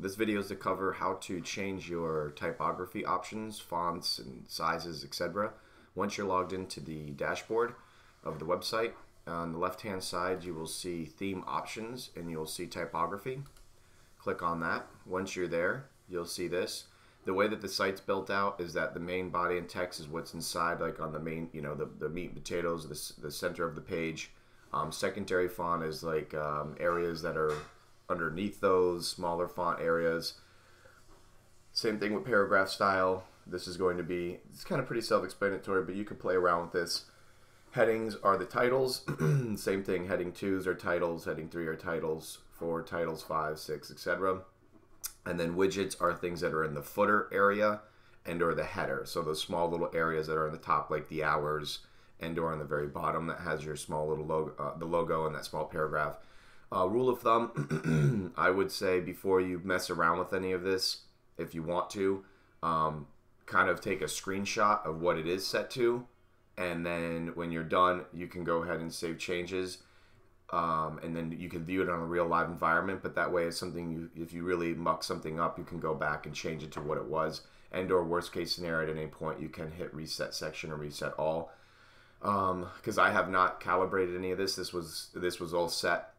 This video is to cover how to change your typography options, fonts and sizes, etc. Once you're logged into the dashboard of the website, on the left hand side you will see theme options and you'll see typography. Click on that. Once you're there, you'll see this. The way that the site's built out is that the main body and text is what's inside, like on the main, the meat and potatoes, the center of the page. Secondary font is like areas that are underneath those smaller font areas. Same thing with paragraph style. This is going to be, it's kind of pretty self-explanatory, but you can play around with this. Headings are the titles. Same thing, heading 2s are titles, heading 3 are titles, 4 titles, 5, 6, etc. And then widgets are things that are in the footer area and or the header. So those small little areas that are in the top, like the hours, and or on the very bottom that has your small little logo, the logo and that small paragraph. Rule of thumb, I would say before you mess around with any of this, if you want to, kind of take a screenshot of what it is set to, and then when you're done, you can go ahead and save changes, and then you can view it on a real live environment. But that way, it's something if you really muck something up, you can go back and change it to what it was, and or worst case scenario, at any point, you can hit reset section or reset all. Because I have not calibrated any of this. This was all set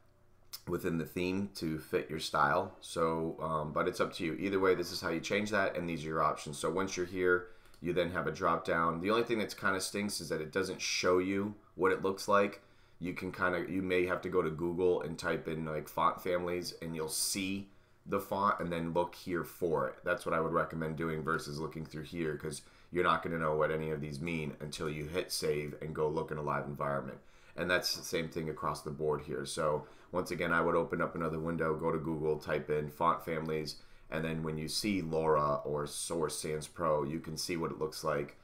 within the theme to fit your style. So, but it's up to you. Either way, this is how you change that, and these are your options. So once you're here, you then have a drop down. The only thing that's kind of stinks is that it doesn't show you what it looks like. You can you may have to go to Google and type in like font families, and you'll see the font, and then look here for it. That's what I would recommend doing versus looking through here, because you're not going to know what any of these mean until you hit save and go look in a live environment. And that's the same thing across the board here. So once again, I would open up another window, go to Google, type in font families, and then when you see Laura or Source Sans Pro, you can see what it looks like.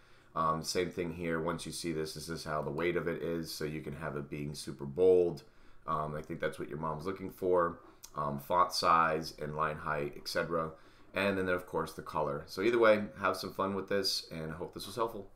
Same thing here. Once you see this is how the weight of it is, so you can have it being super bold. I think that's what your mom's looking for. Font size and line height, etc. And then of course the color. So either way, have some fun with this, and I hope this was helpful.